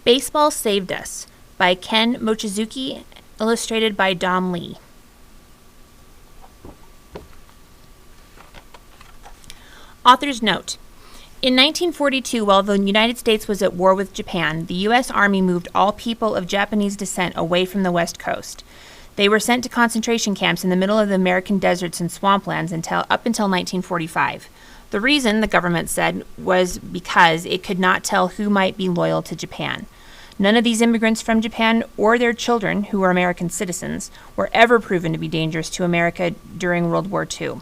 Baseball Saved Us by Ken Mochizuki, illustrated by Dom Lee. Author's note. In 1942, while the United States was at war with Japan, the U.S. Army moved all people of Japanese descent away from the West Coast. They were sent to concentration camps in the middle of the American deserts and swamplands up until 1945. The reason, the government said, was because it could not tell who might be loyal to Japan. None of these immigrants from Japan or their children, who were American citizens, were ever proven to be dangerous to America during World War II.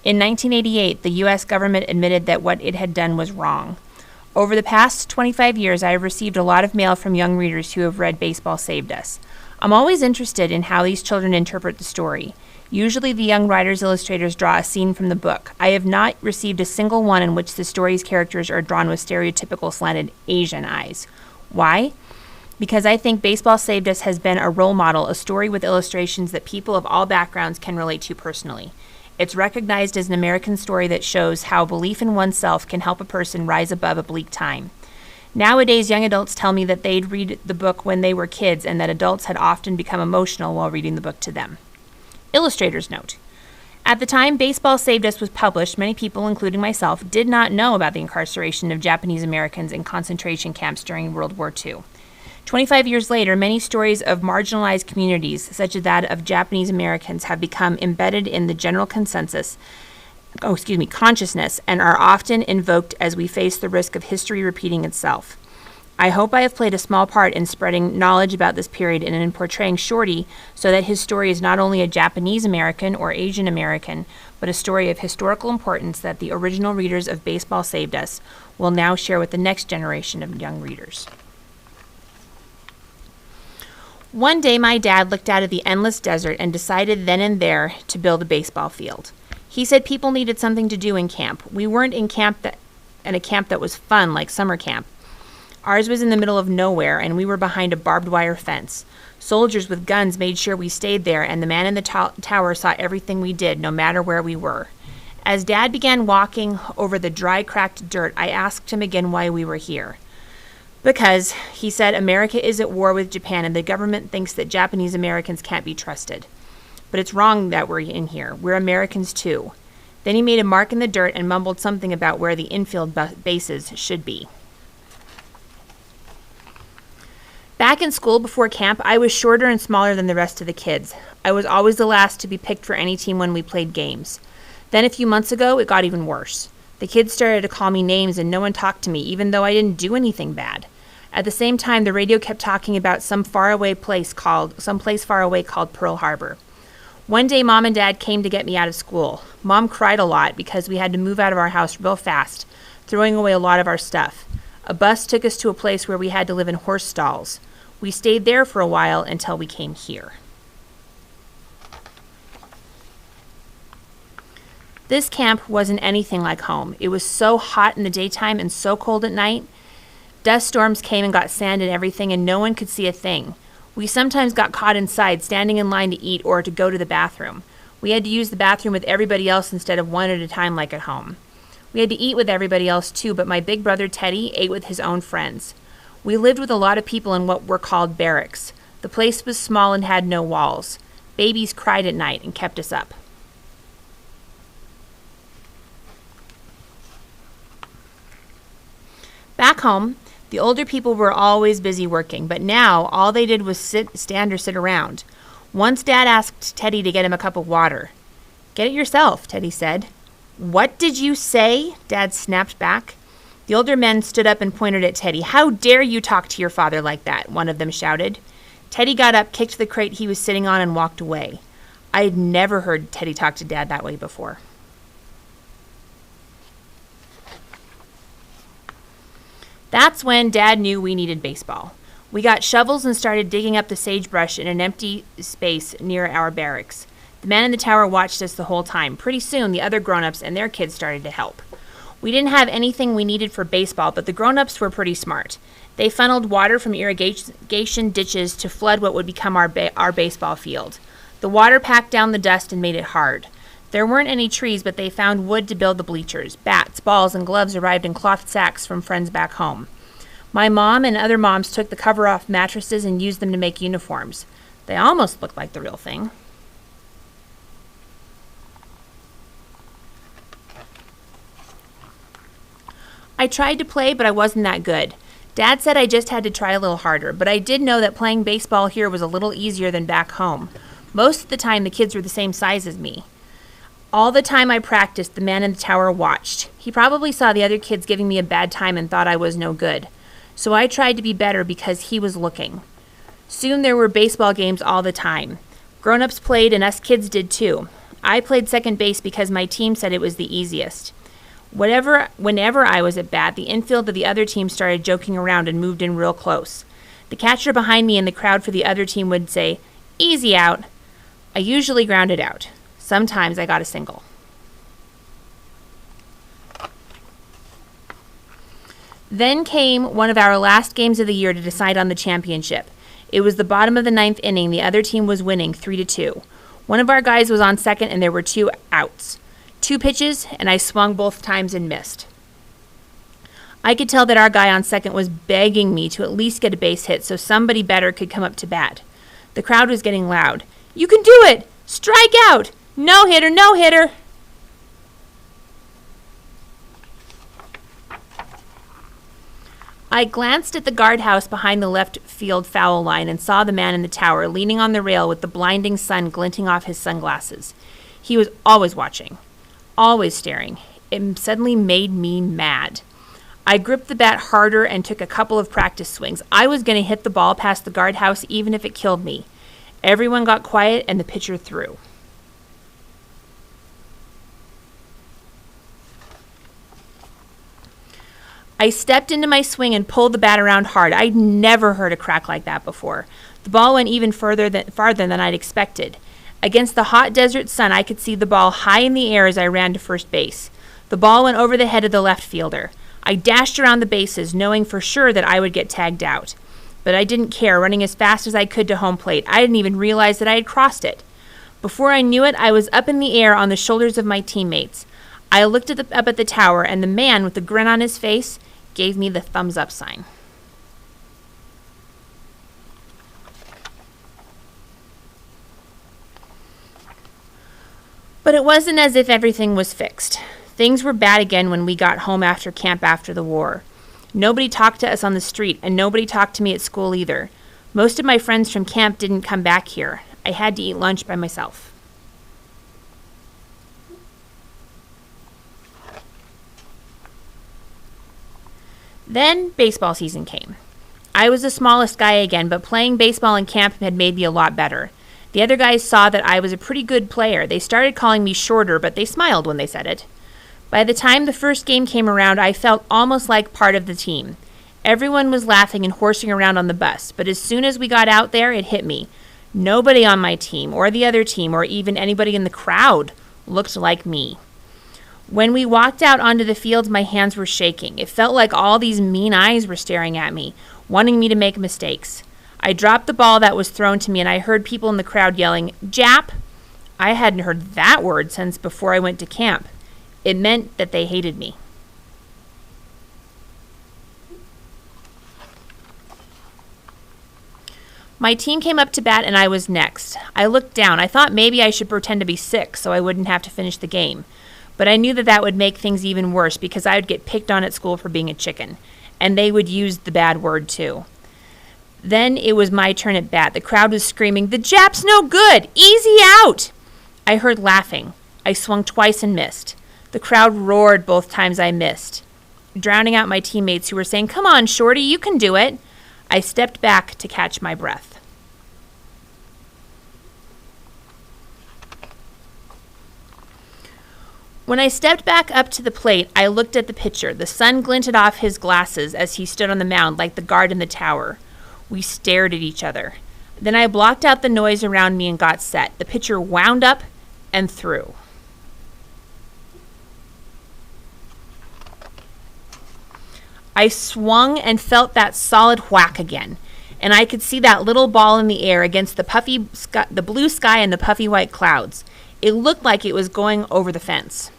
In 1988, the U.S. government admitted that what it had done was wrong. Over the past 25 years, I have received a lot of mail from young readers who have read Baseball Saved Us. I'm always interested in how these children interpret the story. Usually the young writers' illustrators draw a scene from the book. I have not received a single one in which the story's characters are drawn with stereotypical slanted Asian eyes. Why? Because I think Baseball Saved Us has been a role model, a story with illustrations that people of all backgrounds can relate to personally. It's recognized as an American story that shows how belief in oneself can help a person rise above a bleak time. Nowadays, young adults tell me that they'd read the book when they were kids and that adults had often become emotional while reading the book to them. Illustrator's note. At the time Baseball Saved Us was published, many people, including myself, did not know about the incarceration of Japanese Americans in concentration camps during World War II. 25 years later, many stories of marginalized communities, such as that of Japanese Americans, have become embedded in the general consciousness, and are often invoked as we face the risk of history repeating itself. I hope I have played a small part in spreading knowledge about this period and in portraying Shorty so that his story is not only a Japanese American or Asian American, but a story of historical importance that the original readers of Baseball Saved Us will now share with the next generation of young readers. One day my dad looked out at the endless desert and decided then and there to build a baseball field. He said people needed something to do in camp. We weren't in a camp that was fun like summer camp. Ours was in the middle of nowhere, and we were behind a barbed wire fence. Soldiers with guns made sure we stayed there, and the man in the tower saw everything we did, no matter where we were. As Dad began walking over the dry, cracked dirt, I asked him again why we were here. Because, he said, America is at war with Japan, and the government thinks that Japanese Americans can't be trusted. But it's wrong that we're in here. We're Americans, too. Then he made a mark in the dirt and mumbled something about where the infield bases should be. Back in school before camp, I was shorter and smaller than the rest of the kids. I was always the last to be picked for any team when we played games. Then a few months ago, it got even worse. The kids started to call me names and no one talked to me, even though I didn't do anything bad. At the same time, the radio kept talking about some place far away called Pearl Harbor. One day, Mom and Dad came to get me out of school. Mom cried a lot because we had to move out of our house real fast, throwing away a lot of our stuff. A bus took us to a place where we had to live in horse stalls. We stayed there for a while until we came here. This camp wasn't anything like home. It was so hot in the daytime and so cold at night. Dust storms came and got sand and everything, and no one could see a thing. We sometimes got caught inside, standing in line to eat or to go to the bathroom. We had to use the bathroom with everybody else instead of one at a time like at home. We had to eat with everybody else too, but my big brother Teddy ate with his own friends. We lived with a lot of people in what were called barracks. The place was small and had no walls. Babies cried at night and kept us up. Back home, the older people were always busy working, but now all they did was stand or sit around. Once Dad asked Teddy to get him a cup of water. "Get it yourself," Teddy said. "What did you say?" Dad snapped back. The older men stood up and pointed at Teddy. "How dare you talk to your father like that?" one of them shouted. Teddy got up, kicked the crate he was sitting on, and walked away. I had never heard Teddy talk to Dad that way before. That's when Dad knew we needed baseball. We got shovels and started digging up the sagebrush in an empty space near our barracks. The man in the tower watched us the whole time. Pretty soon, the other grown-ups and their kids started to help. We didn't have anything we needed for baseball, but the grown-ups were pretty smart. They funneled water from irrigation ditches to flood what would become our baseball field. The water packed down the dust and made it hard. There weren't any trees, but they found wood to build the bleachers. Bats, balls, and gloves arrived in cloth sacks from friends back home. My mom and other moms took the cover off mattresses and used them to make uniforms. They almost looked like the real thing. I tried to play, but I wasn't that good. Dad said I just had to try a little harder, but I did know that playing baseball here was a little easier than back home. Most of the time, the kids were the same size as me. All the time I practiced, the man in the tower watched. He probably saw the other kids giving me a bad time and thought I was no good. So I tried to be better because he was looking. Soon there were baseball games all the time. Grown-ups played and us kids did too. I played second base because my team said it was the easiest. Whenever I was at bat, the infield of the other team started joking around and moved in real close. The catcher behind me and the crowd for the other team would say, "Easy out." I usually grounded out. Sometimes I got a single. Then came one of our last games of the year to decide on the championship. It was the bottom of the 9th inning. The other team was winning 3-2. One of our guys was on second and there were 2 outs. 2 pitches, and I swung both times and missed. I could tell that our guy on second was begging me to at least get a base hit so somebody better could come up to bat. The crowd was getting loud. "You can do it! Strike out! No hitter, no hitter!" I glanced at the guardhouse behind the left field foul line and saw the man in the tower leaning on the rail with the blinding sun glinting off his sunglasses. He was always watching. Always staring. It suddenly made me mad. I gripped the bat harder and took a couple of practice swings. I was going to hit the ball past the guardhouse even if it killed me. Everyone got quiet and the pitcher threw. I stepped into my swing and pulled the bat around hard. I'd never heard a crack like that before. The ball went even farther than I'd expected. Against the hot desert sun, I could see the ball high in the air as I ran to first base. The ball went over the head of the left fielder. I dashed around the bases, knowing for sure that I would get tagged out. But I didn't care, running as fast as I could to home plate. I didn't even realize that I had crossed it. Before I knew it, I was up in the air on the shoulders of my teammates. I looked up at the tower, and the man with the grin on his face gave me the thumbs up sign. But it wasn't as if everything was fixed. Things were bad again when we got home after camp after the war. Nobody talked to us on the street, and nobody talked to me at school either. Most of my friends from camp didn't come back here. I had to eat lunch by myself. Then baseball season came. I was the smallest guy again, but playing baseball in camp had made me a lot better. The other guys saw that I was a pretty good player. They started calling me shorter, but they smiled when they said it. By the time the first game came around, I felt almost like part of the team. Everyone was laughing and horsing around on the bus, but as soon as we got out there, it hit me. Nobody on my team, or the other team, or even anybody in the crowd looked like me. When we walked out onto the field, my hands were shaking. It felt like all these mean eyes were staring at me, wanting me to make mistakes. I dropped the ball that was thrown to me, and I heard people in the crowd yelling, "Jap!" I hadn't heard that word since before I went to camp. It meant that they hated me. My team came up to bat, and I was next. I looked down. I thought maybe I should pretend to be sick so I wouldn't have to finish the game. But I knew that that would make things even worse because I would get picked on at school for being a chicken, and they would use the bad word too. Then it was my turn at bat. The crowd was screaming, "The Jap's no good! Easy out!" I heard laughing. I swung twice and missed. The crowd roared both times I missed, drowning out my teammates who were saying, "Come on, Shorty, you can do it." I stepped back to catch my breath. When I stepped back up to the plate, I looked at the pitcher. The sun glinted off his glasses as he stood on the mound like the guard in the tower. We stared at each other. Then I blocked out the noise around me and got set. The pitcher wound up and threw. I swung and felt that solid whack again, and I could see that little ball in the air against the blue sky and the puffy white clouds. It looked like it was going over the fence.